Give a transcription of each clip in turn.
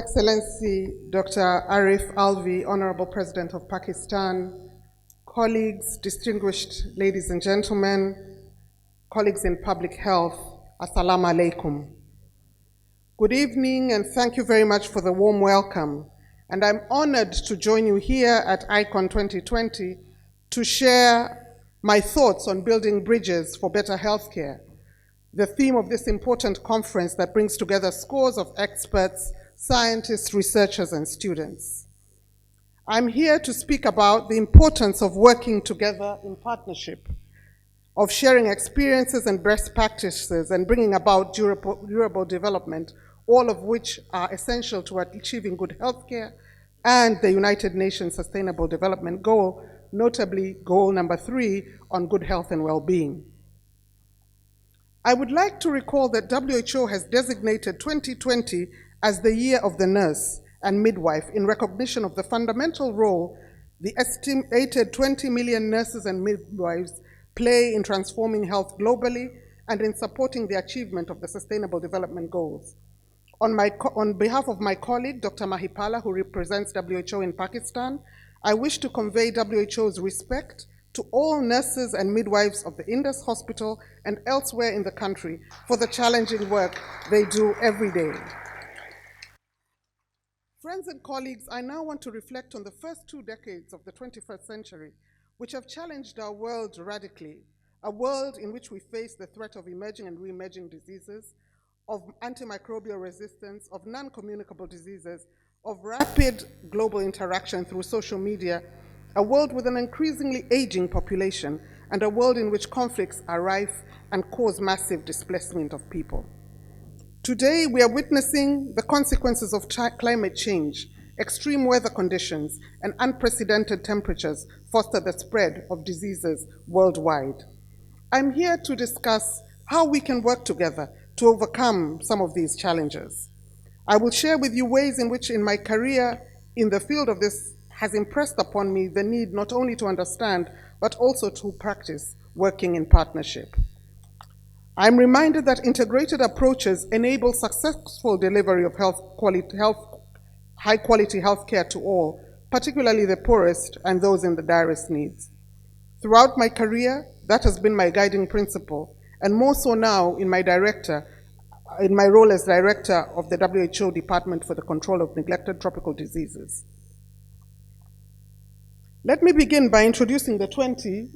Excellency Dr. Arif Alvi, Honorable President of Pakistan, colleagues, distinguished ladies and gentlemen, colleagues in public health, Assalamu alaikum. Good evening and thank you very much for the warm welcome. And I'm honored to join you here at ICON 2020 to share my thoughts on building bridges for better healthcare, the theme of this important conference that brings together scores of experts, scientists, researchers, and students. I'm here to speak about the importance of working together in partnership, of sharing experiences and best practices and bringing about durable development, all of which are essential to achieving good healthcare and the United Nations Sustainable Development Goal, notably goal number 3 on good health and well-being. I would like to recall that WHO has designated 2020 as the year of the nurse and midwife in recognition of the fundamental role the estimated 20 million nurses and midwives play in transforming health globally and in supporting the achievement of the Sustainable Development Goals. On behalf of my colleague, Dr. Mahipala, who represents WHO in Pakistan, I wish to convey WHO's respect to all nurses and midwives of the Indus Hospital and elsewhere in the country for the challenging work they do every day. Friends and colleagues, I now want to reflect on the first 2 decades of the 21st century, which have challenged our world radically, a world in which we face the threat of emerging and re-emerging diseases, of antimicrobial resistance, of non-communicable diseases, of rapid global interaction through social media, a world with an increasingly aging population, and a world in which conflicts are rife and cause massive displacement of people. Today, we are witnessing the consequences of climate change. Extreme weather conditions and unprecedented temperatures foster the spread of diseases worldwide. I'm here to discuss how we can work together to overcome some of these challenges. I will share with you ways in which in my career in the field of this has impressed upon me the need not only to understand, but also to practice working in partnership. I'm reminded that integrated approaches enable successful delivery of high-quality healthcare to all, particularly the poorest and those in the direst needs. Throughout my career, that has been my guiding principle, and more so now in my role as director of the WHO Department for the Control of Neglected Tropical Diseases. Let me begin by introducing the 20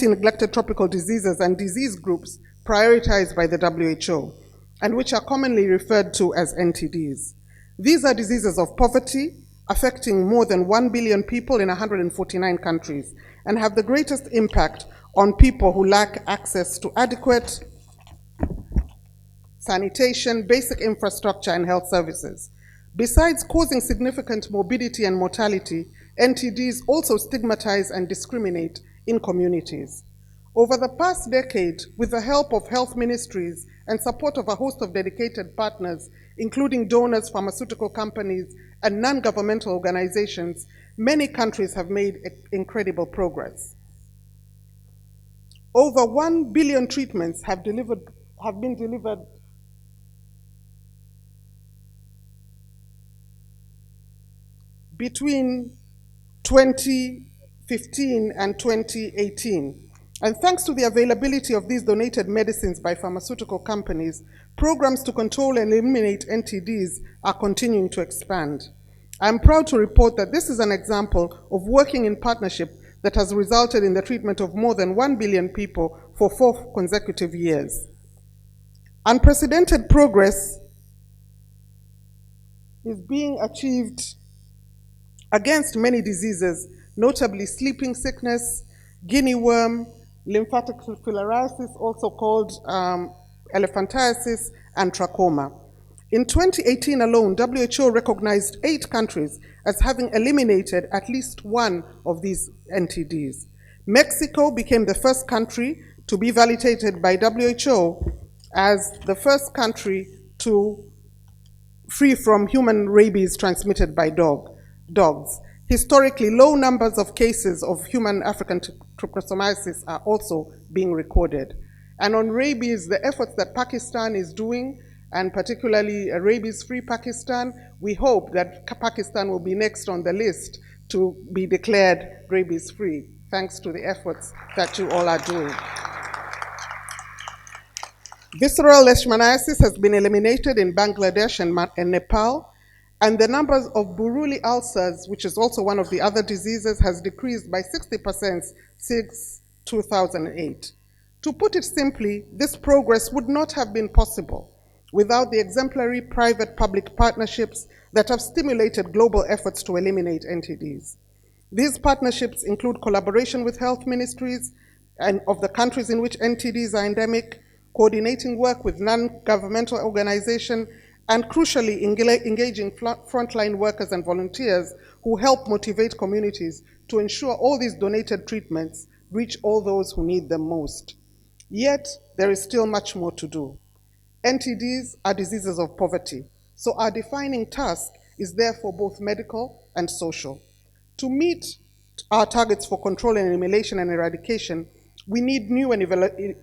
neglected tropical diseases and disease groups prioritized by the WHO, and which are commonly referred to as NTDs. These are diseases of poverty, affecting more than 1 billion people in 149 countries, and have the greatest impact on people who lack access to adequate sanitation, basic infrastructure, and health services. Besides causing significant morbidity and mortality, NTDs also stigmatize and discriminate in communities. Over the past decade, with the help of health ministries and support of a host of dedicated partners, including donors, pharmaceutical companies, and non-governmental organizations, many countries have made incredible progress. Over 1 billion treatments have been delivered between 2015 and 2018. And thanks to the availability of these donated medicines by pharmaceutical companies, programs to control and eliminate NTDs are continuing to expand. I'm proud to report that this is an example of working in partnership that has resulted in the treatment of more than 1 billion people for 4 consecutive years. Unprecedented progress is being achieved against many diseases, notably sleeping sickness, guinea worm, lymphatic filariasis, also called elephantiasis, and trachoma. In 2018 alone, WHO recognized 8 countries as having eliminated at least one of these NTDs. Mexico became the first country to be validated by WHO as the first country to free from human rabies transmitted by dogs. Historically, low numbers of cases of human African trypanosomiasis are also being recorded. And on rabies, the efforts that Pakistan is doing, and particularly rabies-free Pakistan, we hope that Pakistan will be next on the list to be declared rabies-free, thanks to the efforts that you all are doing. Visceral leishmaniasis has been eliminated in Bangladesh and Nepal, and the numbers of Buruli ulcers, which is also one of the other diseases, has decreased by 60% since 2008. To put it simply, this progress would not have been possible without the exemplary private-public partnerships that have stimulated global efforts to eliminate NTDs. These partnerships include collaboration with health ministries and of the countries in which NTDs are endemic, coordinating work with non-governmental organizations, and crucially engaging frontline workers and volunteers who help motivate communities to ensure all these donated treatments reach all those who need them most. Yet, there is still much more to do. NTDs are diseases of poverty, so our defining task is therefore both medical and social. To meet our targets for control and elimination and eradication, we need new and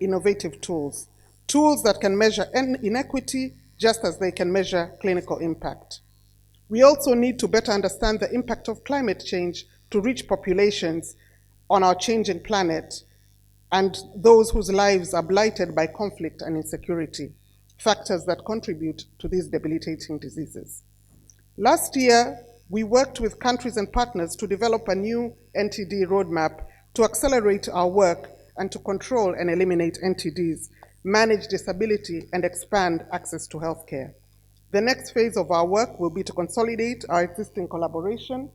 innovative tools, tools that can measure inequity just as they can measure clinical impact. We also need to better understand the impact of climate change to reach populations on our changing planet and those whose lives are blighted by conflict and insecurity, factors that contribute to these debilitating diseases. Last year, we worked with countries and partners to develop a new NTD roadmap to accelerate our work and to control and eliminate NTDs, manage disability, and expand access to healthcare. The next phase of our work will be to consolidate our existing collaboration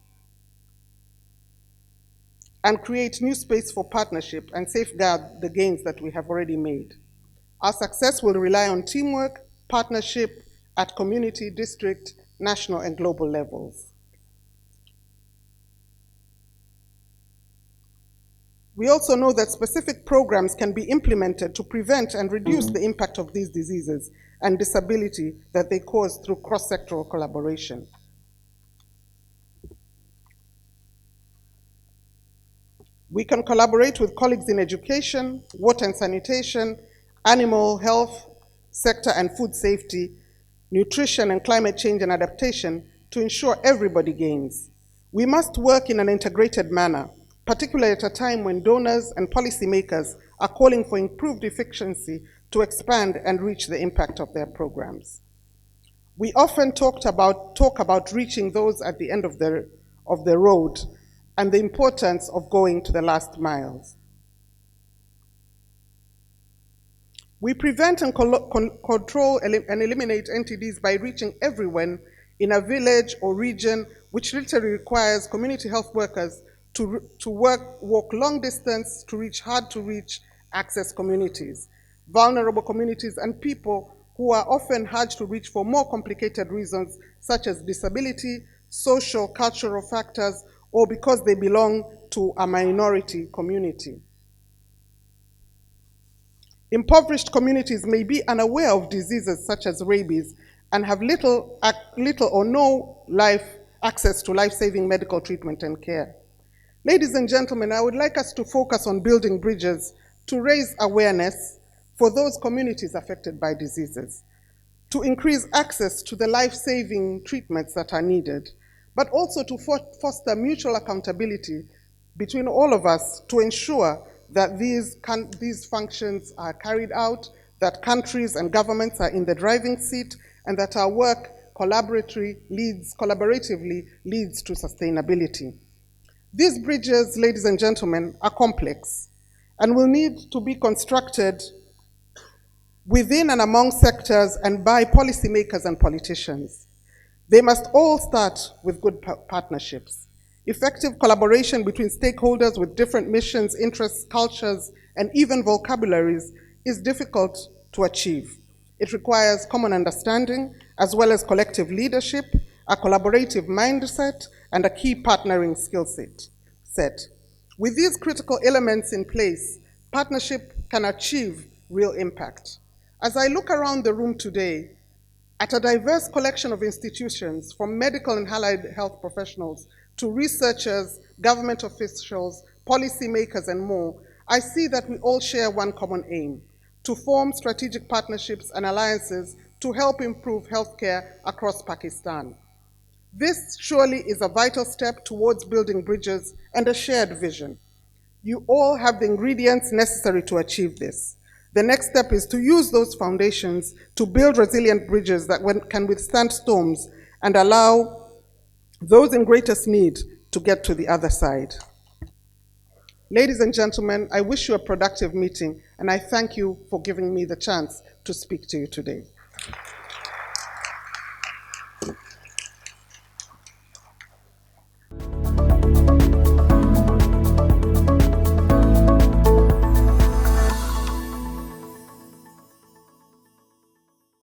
and create new space for partnership and safeguard the gains that we have already made. Our success will rely on teamwork, partnership at community, district, national, and global levels. We also know that specific programs can be implemented to prevent and reduce the impact of these diseases and disability that they cause through cross-sectoral collaboration. We can collaborate with colleagues in education, water and sanitation, animal health sector and food safety, nutrition and climate change and adaptation to ensure everybody gains. We must work in an integrated manner, particularly at a time when donors and policymakers are calling for improved efficiency to expand and reach the impact of their programs. We often talk about reaching those at the end of the road and the importance of going to the last miles. We prevent and control and eliminate NTDs by reaching everyone in a village or region, which literally requires community health workers to walk long distance to reach hard-to-reach access communities, vulnerable communities, and people who are often hard to reach for more complicated reasons, such as disability, social, cultural factors, or because they belong to a minority community. Impoverished communities may be unaware of diseases such as rabies and have little or no access to life-saving medical treatment and care. Ladies and gentlemen, I would like us to focus on building bridges to raise awareness for those communities affected by diseases, to increase access to the life-saving treatments that are needed, but also to foster mutual accountability between all of us to ensure that these functions are carried out, that countries and governments are in the driving seat, and that our work collaboratively leads to sustainability. These bridges, ladies and gentlemen, are complex and will need to be constructed within and among sectors and by policymakers and politicians. They must all start with good partnerships. Effective collaboration between stakeholders with different missions, interests, cultures, and even vocabularies is difficult to achieve. It requires common understanding, as well as collective leadership, a collaborative mindset, and a key partnering skill set. With these critical elements in place, partnership can achieve real impact. As I look around the room today, at a diverse collection of institutions, from medical and allied health professionals to researchers, government officials, policymakers, and more, I see that we all share one common aim: to form strategic partnerships and alliances to help improve healthcare across Pakistan. This surely is a vital step towards building bridges and a shared vision. You all have the ingredients necessary to achieve this. The next step is to use those foundations to build resilient bridges that can withstand storms and allow those in greatest need to get to the other side. Ladies and gentlemen, I wish you a productive meeting, and I thank you for giving me the chance to speak to you today.